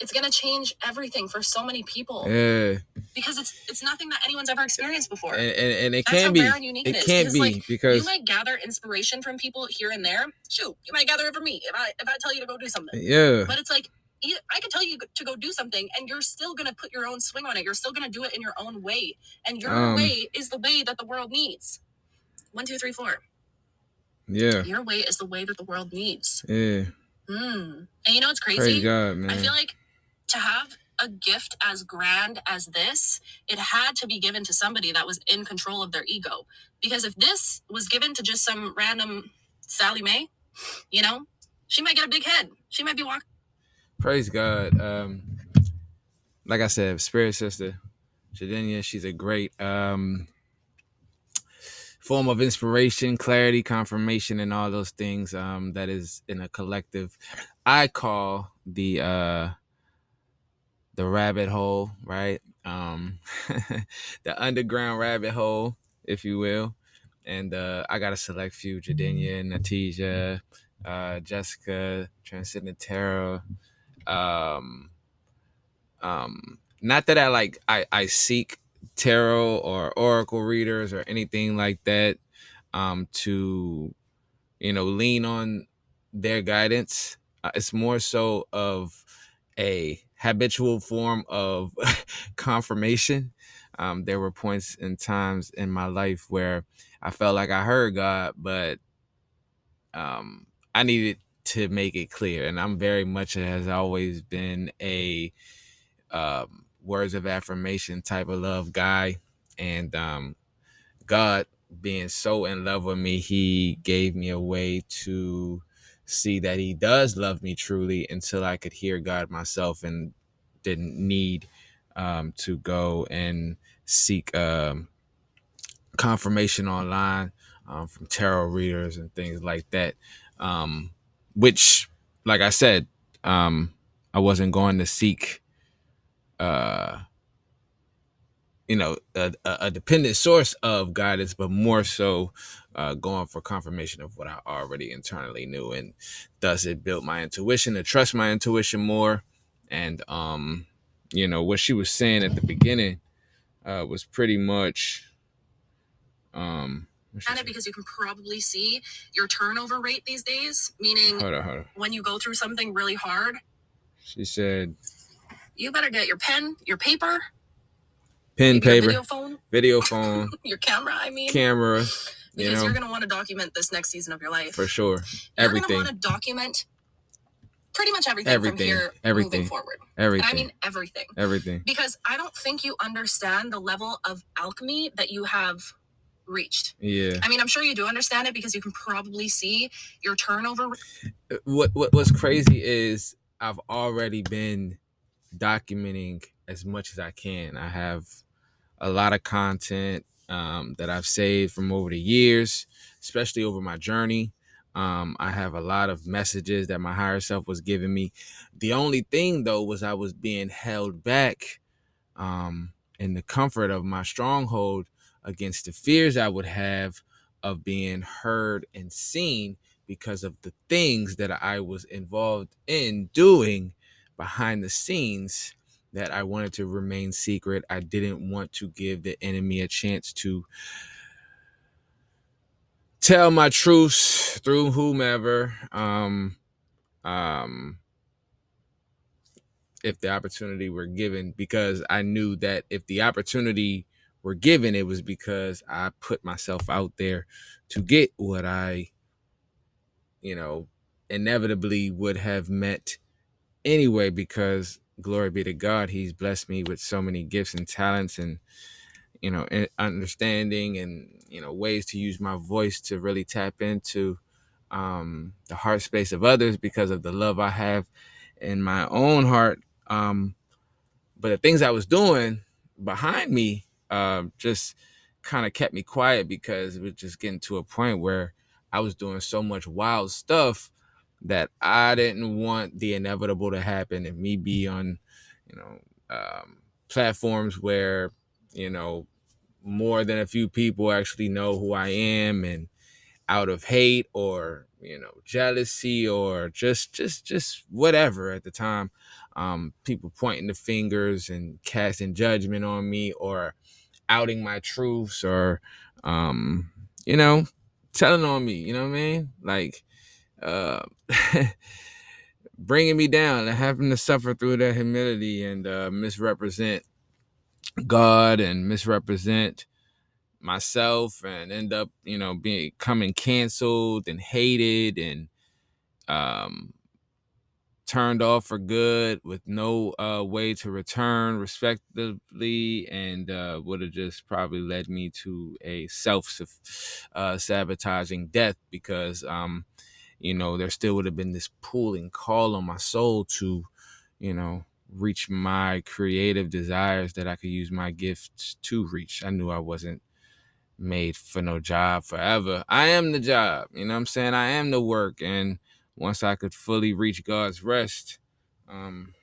it's going to change everything for so many people. Yeah. Because it's nothing that anyone's ever experienced before. And it That's can how be. rare and unique It it is. can't Because, be like, because you might gather inspiration from people here and there. Shoot, you might gather it from me if I tell you to go do something. yeah. But it's like, I could tell you to go do something, and you're still going to put your own swing on it. You're still going to do it in your own way. And your way is the way that the world needs. 1, 2, 3, 4. Yeah. Your way is the way that the world needs. Yeah. And you know what's crazy? Praise God, man. I feel like to have a gift as grand as this, it had to be given to somebody that was in control of their ego. Because if this was given to just some random Sally Mae, you know, she might get a big head. She might be walking. Praise God. Like I said, spirit sister Jadenia, she's a great form of inspiration, clarity, confirmation, and all those things that is in a collective I call the rabbit hole, right? The underground rabbit hole, if you will. And I got a select few: Jadenia, Natija, Jessica, Transcendent Tarot. Not that I seek tarot or oracle readers or anything like that to lean on their guidance. It's more so of a habitual form of confirmation. There were points and times in my life where I felt like I heard God, but I needed to make it clear. And I'm very much has always been a words of affirmation type of love guy. And God being so in love with me, he gave me a way to see that he does love me truly until I could hear God myself and didn't need to go and seek confirmation online from tarot readers and things like that. Which, like I said, I wasn't going to seek a dependent source of guidance, but more so going for confirmation of what I already internally knew. And thus it built my intuition to trust my intuition more. And what she was saying at the beginning was pretty much because you can probably see your turnover rate these days, meaning hold on. When you go through something really hard, She said, you better get your pen, your paper, paper, video phone, your camera, camera, because you're going to want to document this next season of your life. For sure. You're going to want to document pretty much everything from here moving forward. Everything. And I mean everything. Everything. Because I don't think you understand the level of alchemy that you have reached. Yeah. I mean, I'm sure you do understand it because you can probably see your turnover. What's crazy is I've already been documenting as much as I can. I have a lot of content that I've saved from over the years, especially over my journey. I have a lot of messages that my higher self was giving me. The only thing, though, was I was being held back in the comfort of my stronghold against the fears I would have of being heard and seen because of the things that I was involved in doing behind the scenes that I wanted to remain secret. I didn't want to give the enemy a chance to tell my truths through whomever. If the opportunity were given, because I knew that if the opportunity were given, it was because I put myself out there to get what I, inevitably would have met anyway, because glory be to God, he's blessed me with so many gifts and talents and, understanding and, ways to use my voice to really tap into the heart space of others because of the love I have in my own heart. But the things I was doing behind me just kind of kept me quiet because it was just getting to a point where I was doing so much wild stuff that I didn't want the inevitable to happen and me be on, platforms where, more than a few people actually know who I am. And out of hate or jealousy or just whatever at the time. People pointing the fingers and casting judgment on me, or outing my truths, or um, you know, telling on me. You know what I mean? Like uh, bringing me down and having to suffer through that humility and misrepresent God and misrepresent myself and end up, becoming canceled and hated and um, turned off for good with no way to return respectively, and would have just probably led me to a sabotaging death, because there still would have been this pulling call on my soul to, you know, reach my creative desires that I could use my gifts to reach. I knew I wasn't made for no job forever. I am the job. You know what I'm saying? I am the work. And once I could fully reach God's rest, um,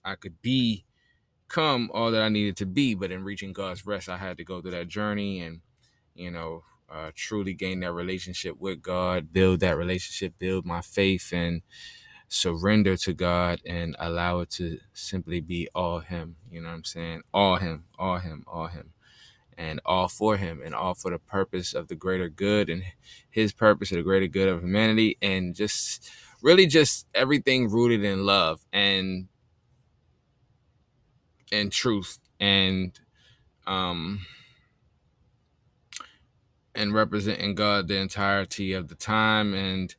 I could become all that I needed to be. But in reaching God's rest, I had to go through that journey and, truly gain that relationship with God, build that relationship, build my faith, and surrender to God and allow it to simply be all Him. You know what I'm saying? All Him, all Him, all Him, and all for Him, and all for the purpose of the greater good and His purpose of the greater good of humanity, and just really just everything rooted in love and truth um and representing God the entirety of the time. And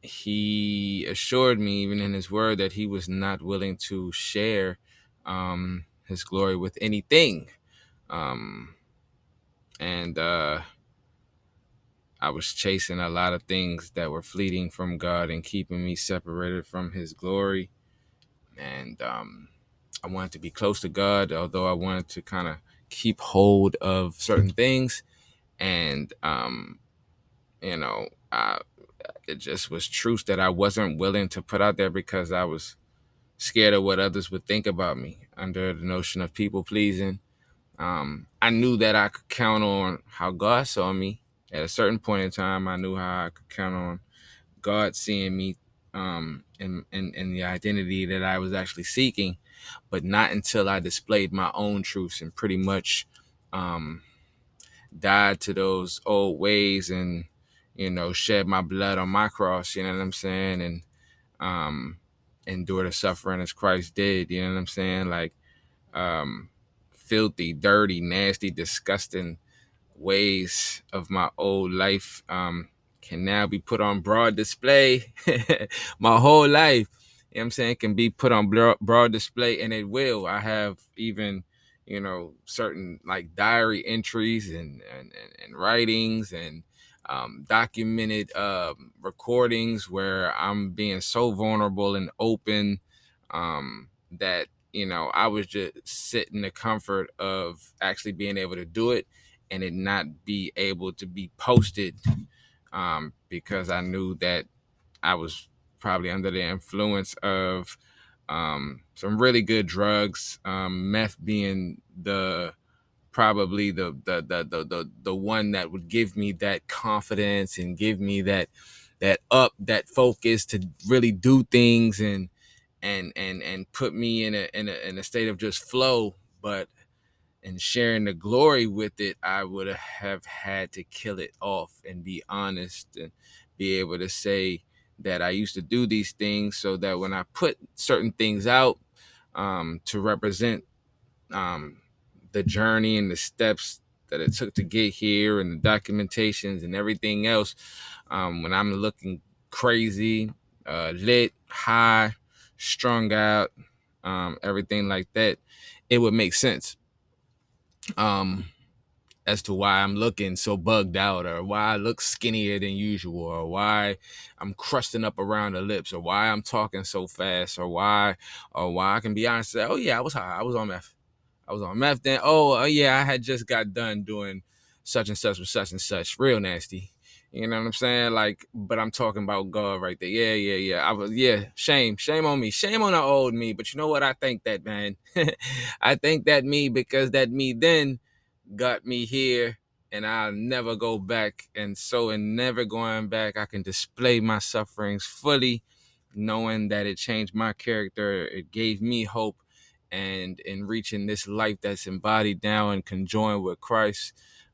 He assured me, even in His word, that He was not willing to share His glory with anything. Um, and I was chasing a lot of things that were fleeting from God and keeping me separated from His glory. And I wanted to be close to God, although I wanted to kind of keep hold of certain things. And, you know, I, it just was truth that I wasn't willing to put out there, because I was scared of what others would think about me, under the notion of people pleasing. I knew that I could count on how God saw me. At a certain point in time, I knew how I could count on God seeing me in the identity that I was actually seeking, but not until I displayed my own truths and pretty much um, died to those old ways and, shed my blood on my cross, you know what I'm saying? And um, endure the suffering as Christ did, you know what I'm saying? Like, um, filthy, dirty, nasty, disgusting ways of my old life can now be put on broad display. My whole life, you know what I'm saying, can be put on broad display, and it will. I have even, certain like diary entries and writings and documented recordings where I'm being so vulnerable and open that I was just sitting in the comfort of actually being able to do it, and it not be able to be posted, because I knew that I was probably under the influence of some really good drugs, meth being the probably the one that would give me that confidence and give me that focus to really do things and put me in a state of just flow. But in sharing the glory with it, I would have had to kill it off and be honest and be able to say that I used to do these things, so that when I put certain things out to represent um, the journey and the steps that it took to get here and the documentations and everything else, when I'm looking crazy, lit, high, strung out, everything like that, it would make sense um, as to why I'm looking so bugged out, or why I look skinnier than usual, or why I'm crusting up around the lips, or why I'm talking so fast, or why I can be honest and say, oh yeah, I was high, I was on meth. I was on meth then. Oh, yeah, I had just got done doing such and such with such and such. Real nasty. You know what I'm saying? Like, but I'm talking about God right there. Yeah, yeah, yeah. Shame on me. Shame on the old me. But you know what? I think that, man. I think that me, because that me then got me here and I'll never go back. And so, in never going back, I can display my sufferings fully, knowing that it changed my character. It gave me hope. And in reaching this life that's embodied now and conjoined with Christ,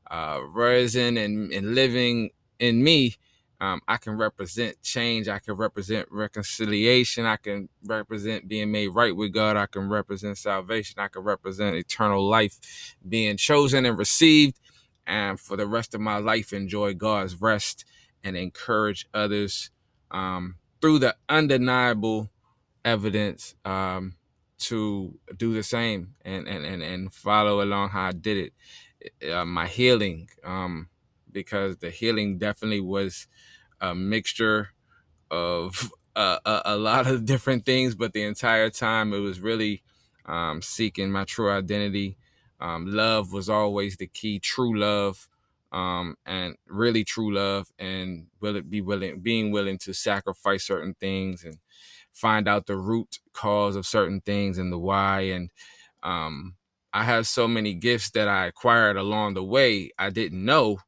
risen and living in me, I can represent change. I can represent reconciliation. I can represent being made right with God. I can represent salvation. I can represent eternal life being chosen and received. And for the rest of my life, enjoy God's rest and encourage others through the undeniable evidence to do the same and follow along how I did it. My healing, because the healing definitely was a mixture of a lot of different things, but the entire time it was really seeking my true identity. Love was always the key, true love, and really true love, and being willing to sacrifice certain things and find out the root cause of certain things and the why. And um, I have so many gifts that I acquired along the way I didn't know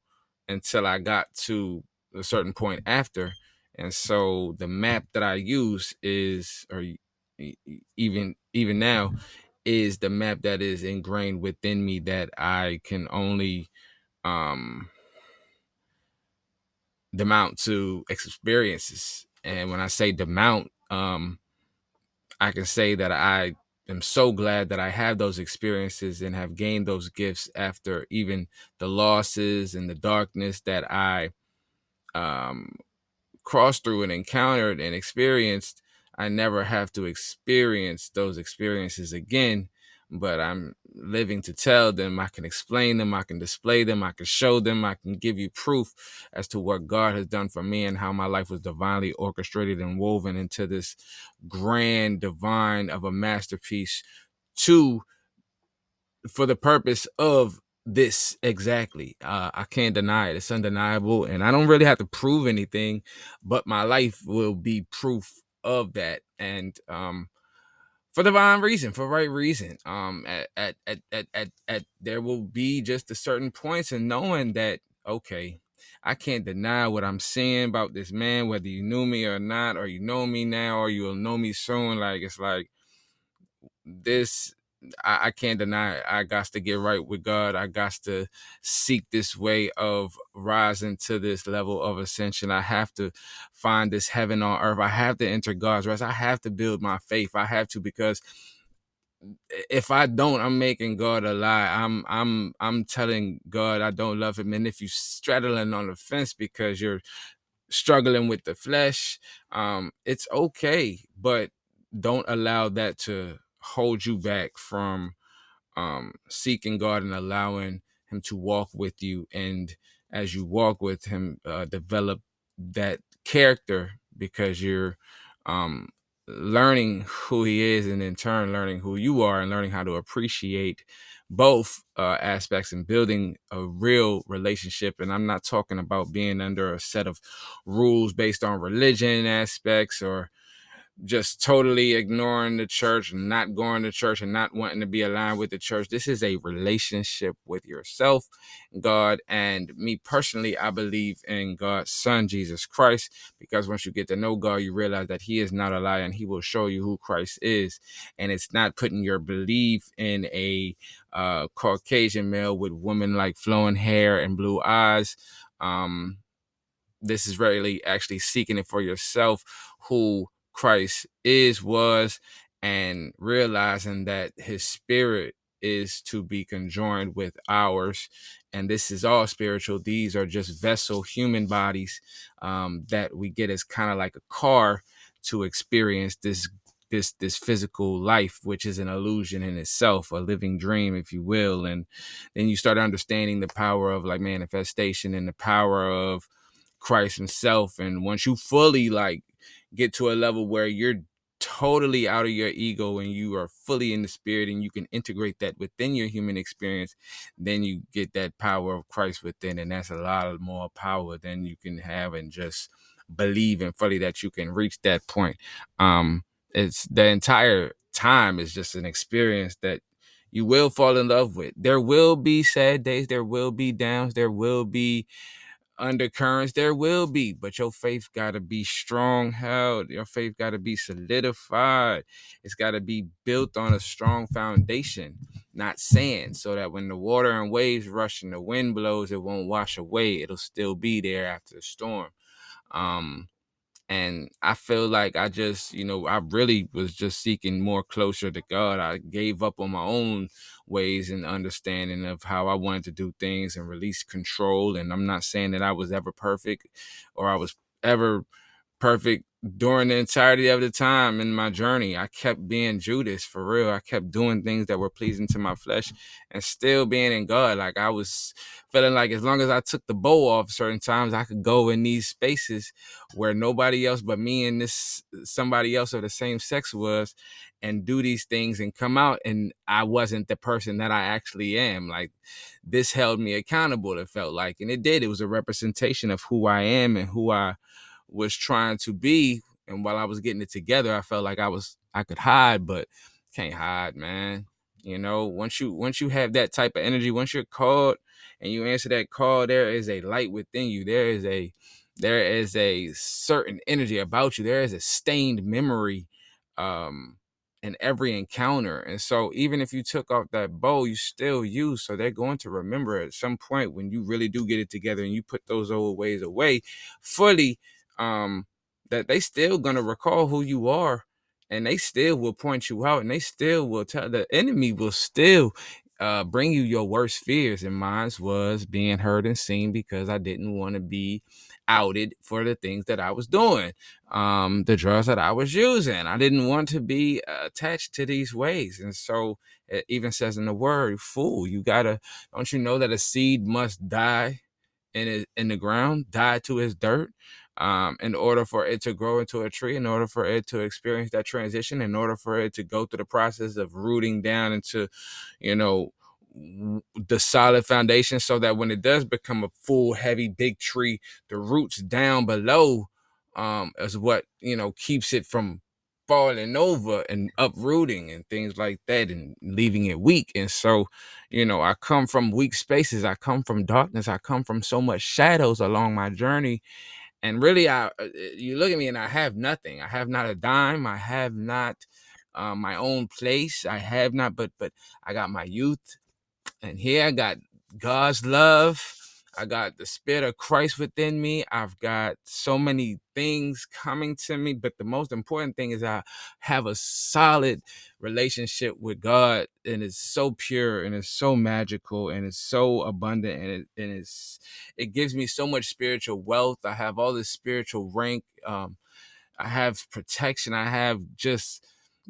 until I got to a certain point after. And so the map that I use is, or even now, is the map that is ingrained within me that I can only um demount to experiences. And when I say demount, I can say that I am so glad that I have those experiences and have gained those gifts after even the losses and the darkness that I um crossed through and encountered and experienced. I never have to experience those experiences again, but I'm living to tell them. I can explain them, I can display them, I can show them, I can give you proof as to what God has done for me and how my life was divinely orchestrated and woven into this grand divine of a masterpiece to for the purpose of this exactly. I can't deny it. It's undeniable, and I don't really have to prove anything, but my life will be proof of that. And for divine reason, for right reason. There will be just a certain points in knowing that okay, I can't deny what I'm seeing about this man, whether you knew me or not, or you know me now, or you'll know me soon. Like it's like this I can't deny it. I got to get right with God. I got to seek this way of rising to this level of ascension. I have to find this heaven on earth. I have to enter God's rest. I have to build my faith. I have to, because if I don't, I'm making God a lie. I'm telling God I don't love him. And if you straddling on the fence because you're struggling with the flesh, it's okay, but don't allow that to hold you back from seeking God and allowing him to walk with you. And as you walk with him, develop that character, because you're um, learning who he is, and in turn learning who you are, and learning how to appreciate both aspects and building a real relationship. And I'm not talking about being under a set of rules based on religion aspects, or just totally ignoring the church and not going to church and not wanting to be aligned with the church. This is a relationship with yourself, God, and me personally. I believe in God's son, Jesus Christ, because once you get to know God, you realize that he is not a liar, and he will show you who Christ is. And it's not putting your belief in a Caucasian male with woman like flowing hair and blue eyes. This is really actually seeking it for yourself, who Christ is, was, and realizing that his spirit is to be conjoined with ours. And this is all spiritual. These are just vessel human bodies that we get as kind of like a car to experience this physical life, which is an illusion in itself, a living dream, if you will. And then you start understanding the power of like manifestation and the power of Christ himself. And once you fully like get to a level where you're totally out of your ego and you are fully in the spirit, and you can integrate that within your human experience, then you get that power of Christ within. And that's a lot more power than you can have and just believe and fully that you can reach that point. It's the entire time is just an experience that you will fall in love with. There will be sad days, there will be downs, there will be undercurrents, there will be, but your faith got to be strong held. Your faith got to be solidified. It's got to be built on a strong foundation, not sand, so that when the water and waves rush and the wind blows, it won't wash away. It'll still be there after the storm. um and I feel like I just, I really was just seeking more closer to God. I gave up on my own ways and understanding of how I wanted to do things and release control. And I'm not saying that I was ever perfect or I was ever perfect during the entirety of the time in my journey. I kept being Judas for real. I kept doing things that were pleasing to my flesh and still being in God. Like I was feeling like as long as I took the bow off certain times, I could go in these spaces where nobody else but me and this somebody else of the same sex was, and do these things and come out and I wasn't the person that I actually am. Like this held me accountable, it felt like. And it did. It was a representation of who I am and who I was trying to be. And while I was getting it together, I felt like I could hide, but can't hide, man. Once you have that type of energy, once you're called and you answer that call, there is a light within you. There is a certain energy about you. There is a stained memory um in every encounter. And so even if you took off that bow, you still you. So they're going to remember at some point when you really do get it together and you put those old ways away fully, um, that they still gonna recall who you are, and they still will point you out, and they still will tell the enemy will still bring you your worst fears. And mine was being heard and seen because I didn't want to be outed for the things that I was doing, the drugs that I was using. I didn't want to be attached to these ways. And so it even says in the word, fool, don't you know that a seed must die in the ground, die to its dirt, in order for it to grow into a tree, in order for it to experience that transition, in order for it to go through the process of rooting down into, you know, the solid foundation, so that when it does become a full, heavy, big tree, the roots down below is what, keeps it from falling over and uprooting and things like that and leaving it weak. And so, I come from weak spaces. I come from darkness. I come from so much shadows along my journey. And really, you look at me and I have nothing. I have not a dime. I have not my own place. I have not, but I got my youth. And here I got God's love. I got the spirit of Christ within me. I've got so many things coming to me. But the most important thing is I have a solid relationship with God. And it's so pure and it's so magical and it's so abundant. And it gives me so much spiritual wealth. I have all this spiritual rank. I have protection. I have just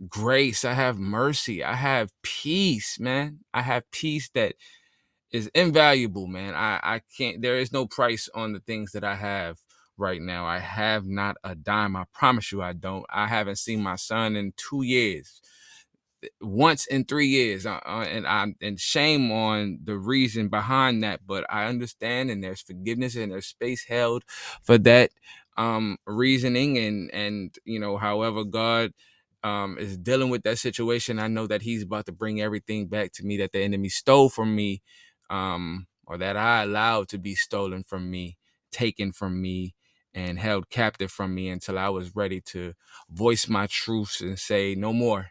grace. I have mercy. I have peace, man. I have peace that is invaluable, man. I can't, there is no price on the things that I have right now. I have not a dime. I promise you I don't. I haven't seen my son in 2 years, once in 3 years, and shame on the reason behind that, but I understand, and there's forgiveness and there's space held for that reasoning. And however God is dealing with that situation, I know that he's about to bring everything back to me that the enemy stole from me, or that I allowed to be stolen from me, taken from me, and held captive from me, until I was ready to voice my truths and say no more.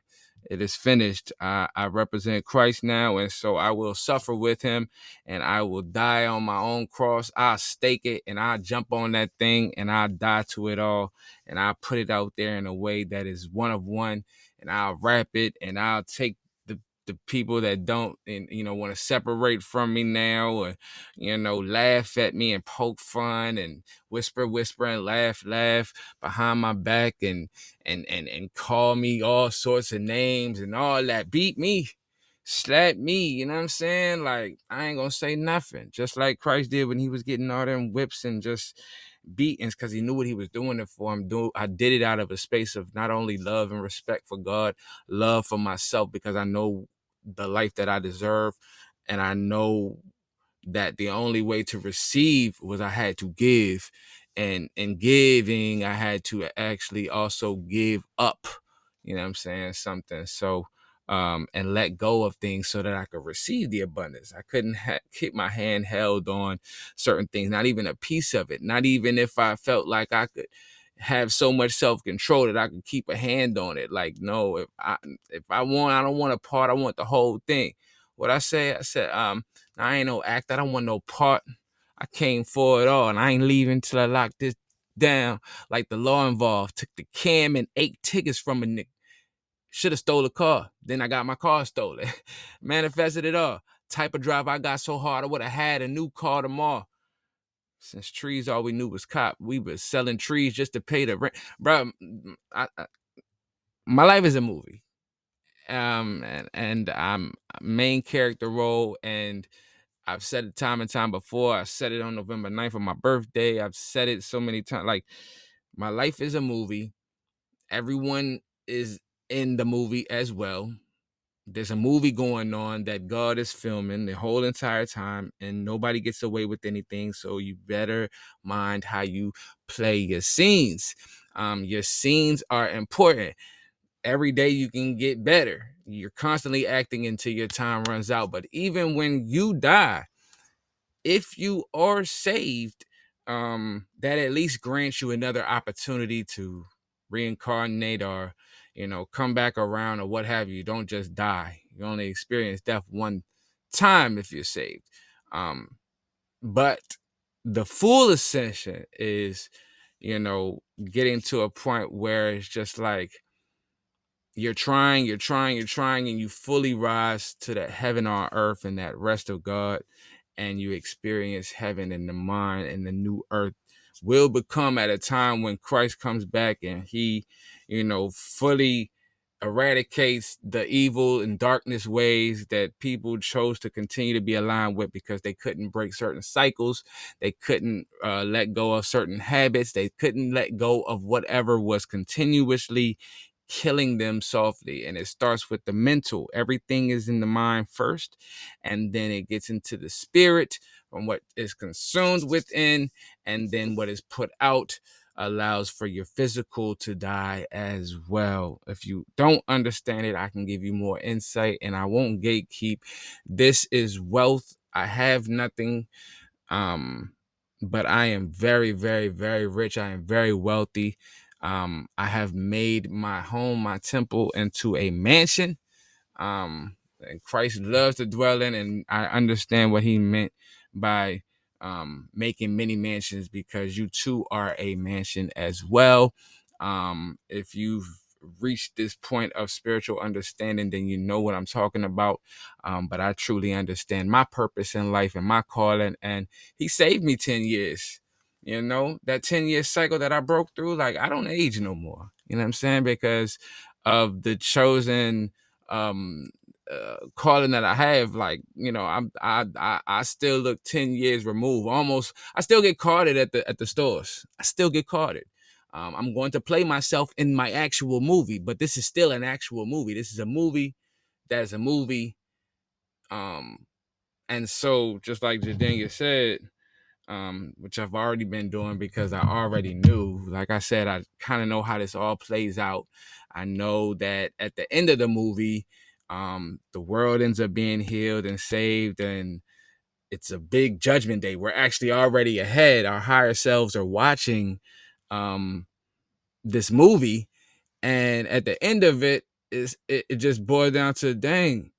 It is finished. I represent Christ now, and so I will suffer with him, and I will die on my own cross. I'll stake it, and I'll jump on that thing, and I'll die to it all, and I'll put it out there in a way that is one of one, and I'll rap it, and I'll take the people that don't, and want to separate from me now, or laugh at me and poke fun and whisper and laugh behind my back, and call me all sorts of names and all that, beat me, slap me, you know what I'm saying? Like, I ain't gonna say nothing. Just like Christ did when he was getting all them whips and just beatings, because he knew what he was doing it for. I did it out of a space of not only love and respect for God, love for myself, because I know the life that I deserve, and I know that the only way to receive was I had to give, and in giving I had to actually also give up, you know what I'm saying, something. So and let go of things so that I could receive the abundance. I couldn't keep my hand held on certain things, not even a piece of it, not even if I felt like I could have so much self-control that I could keep a hand on it. Like, no, if I want, I don't want a part, I want the whole thing. What I said, I ain't no act, I don't want no part. I came for it all, and I ain't leaving till I lock this down. Like the law involved. Took the cam and 8 tickets from a nigga. Should have stole a car. Then I got my car stolen. Manifested it all. Type of drive I got so hard I would have had a new car tomorrow. Since trees all we knew was cop, we was selling trees just to pay the rent. Bro, my life is a movie. And I'm a main character role, and I've said it time and time before. I said it on November 9th on my birthday. I've said it so many times. Like, my life is a movie. Everyone is in the movie as well. There's a movie going on that God is filming the whole entire time, and nobody gets away with anything. So you better mind how you play your scenes. Your scenes are important. Every day you can get better. You're constantly acting until your time runs out. But even when you die, if you are saved, that at least grants you another opportunity to reincarnate, or come back around, or what have you. Don't just die. You only experience death one time if you're saved. But the full ascension is, getting to a point where it's just like you're trying, and you fully rise to that heaven on earth and that rest of God, and you experience heaven in the mind, and the new earth will become at a time when Christ comes back, and he, fully eradicates the evil and darkness ways that people chose to continue to be aligned with, because they couldn't break certain cycles, they couldn't let go of certain habits, they couldn't let go of whatever was continuously killing them softly. And it starts with the mental. Everything is in the mind first, and then it gets into the spirit from what is consumed within, and then what is put out allows for your physical to die as well. If you don't understand it, I can give you more insight, and I won't gatekeep. This is wealth. I have nothing, um but I am very, very, very rich. I am very wealthy. I have made my home, my temple, into a mansion. And Christ loves to dwell in, and I understand what he meant by making many mansions, because you too are a mansion as well. If you've reached this point of spiritual understanding, then you know what I'm talking about. But I truly understand my purpose in life and my calling, and he saved me 10 years. That 10-year cycle that I broke through, like, I don't age no more. You know what I'm saying? Because of the chosen um calling that I have. Like, I still look 10 years removed. Almost, I still get carded at the stores. I still get carded. I'm going to play myself in my actual movie, but this is still an actual movie. This is a movie that's a movie. Um, and so, just like Jadenia said, which I've already been doing because I already knew. Like I said, I kind of know how this all plays out. I know that at the end of the movie, the world ends up being healed and saved, and it's a big judgment day. We're actually already ahead. Our higher selves are watching um, this movie, and at the end of it just boils down to, dang,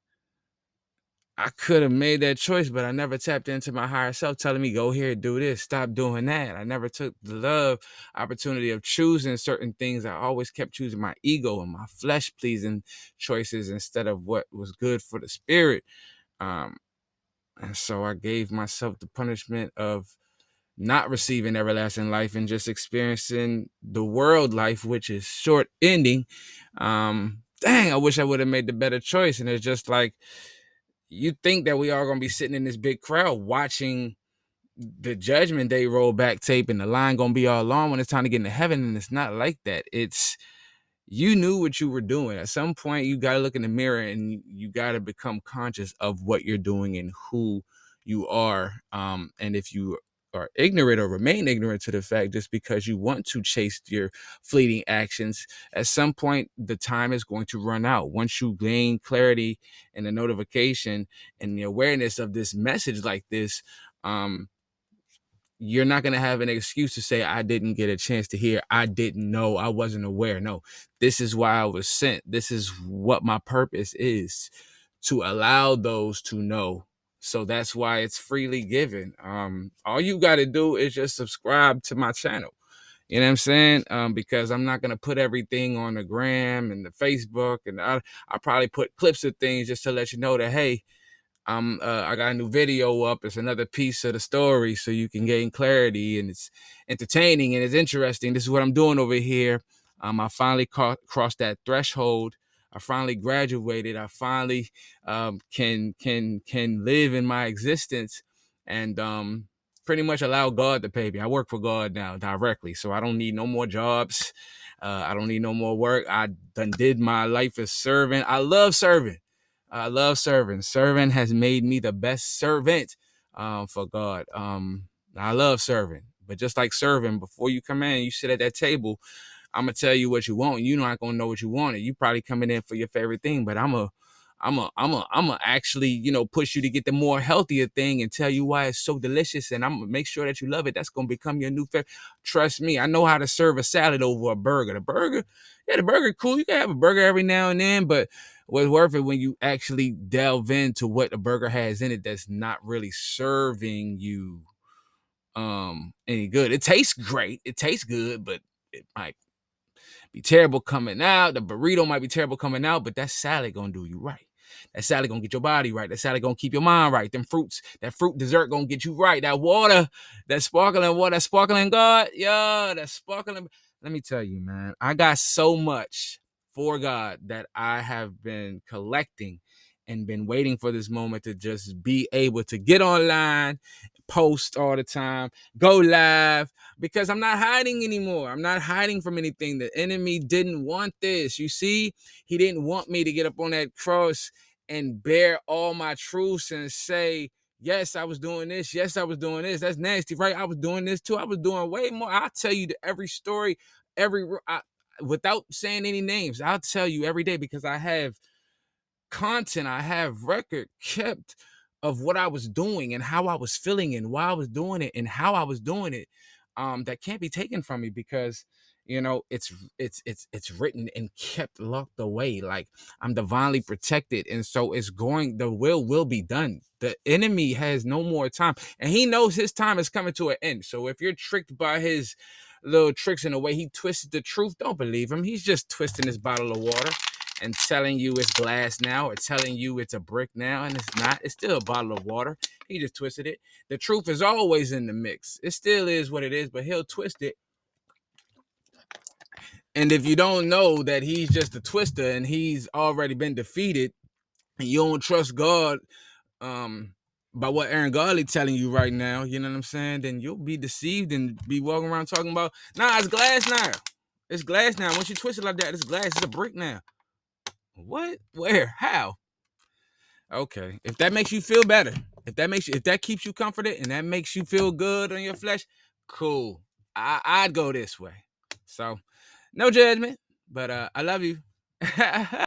I could have made that choice, but I never tapped into my higher self telling me, go here, do this, stop doing that. I never took the love opportunity of choosing certain things. I always kept choosing my ego and my flesh pleasing choices instead of what was good for the spirit. Um, and so I gave myself the punishment of not receiving everlasting life and just experiencing the world life, which is short ending. Dang, I wish I would have made the better choice. And it's just like, you think that we are going to be sitting in this big crowd watching the judgment day roll back tape, and the line going to be all long when it's time to get into heaven. And it's not like that. It's, you knew what you were doing. At some point, you got to look in the mirror, and you got to become conscious of what you're doing and who you are. And if you or ignorant or remain ignorant to the fact just because you want to chase your fleeting actions. At some point, the time is going to run out. Once you gain clarity and the notification and the awareness of this message like this, um, you're not going to have an excuse to say, I didn't get a chance to hear. I didn't know. I wasn't aware. No, this is why I was sent. This is what my purpose is, to allow those to know. So that's why it's freely given. All you got to do is just subscribe to my channel. You know what I'm saying? Because I'm not going to put everything on the gram and the Facebook. And I probably put clips of things just to let you know that, hey, I got a new video up. It's another piece of the story so you can gain clarity, and it's entertaining and it's interesting. This is what I'm doing over here. I finally crossed that threshold. I finally graduated. I finally can live in my existence, and pretty much allow God to pay me. I work for God now directly, so I don't need no more jobs. I don't need no more work. I done did my life as serving. I love serving. I love serving. Serving has made me the best servant for God. I love serving. But just like serving, before you come in, you sit at that table, I'm gonna tell you what you want. You're not gonna know what you wanted. You probably coming in for your favorite thing, but I'm a actually, push you to get the more healthier thing and tell you why it's so delicious, and I'm gonna make sure that you love it. That's gonna become your new favorite. Trust me, I know how to serve a salad over a burger. The burger, cool. You can have a burger every now and then, but what's worth it when you actually delve into what the burger has in it that's not really serving you any good. It tastes great. It tastes good, but it might be terrible coming out. The burrito might be terrible coming out, but that salad gonna do you right. That salad gonna get your body right. That salad gonna keep your mind right. Them fruits, that fruit dessert gonna get you right. That water, that sparkling water, that sparkling God, yeah, that sparkling. Let me tell you, man, I got so much for God that I have been collecting and been waiting for this moment to just be able to get online, post all the time, go live, because I'm not hiding anymore. I'm not hiding from anything. The enemy didn't want this. You see, he didn't want me to get up on that cross and bear all my truths and say, yes, I was doing this. Yes, I was doing this. That's nasty, right? I was doing this too. I was doing way more. I'll tell you every story, without saying any names. I'll tell you every day because I have content, I have record kept of what I was doing and how I was feeling and why I was doing it and how I was doing it. That can't be taken from me because it's written and kept locked away. Like I'm divinely protected, and so the will be done. The enemy has no more time, and he knows his time is coming to an end. So if you're tricked by his little tricks in the way he twisted the truth, don't believe him. He's just twisting his bottle of water and telling you it's glass now, or telling you it's a brick now, and it's not. It's still a bottle of water. He just twisted it. The truth is always in the mix. It still is what it is, but he'll twist it. And if you don't know that he's just a twister and he's already been defeated, and you don't trust God, by what Aaron Godley telling you right now, you know what I'm saying? Then you'll be deceived and be walking around talking about, nah, it's glass now. It's glass now. Once you twist it like that, it's glass. It's a brick now. What? Where? How? Okay. If that makes you feel better, if that keeps you comforted and that makes you feel good on your flesh, cool. I'd go this way. So no judgment, but I love you.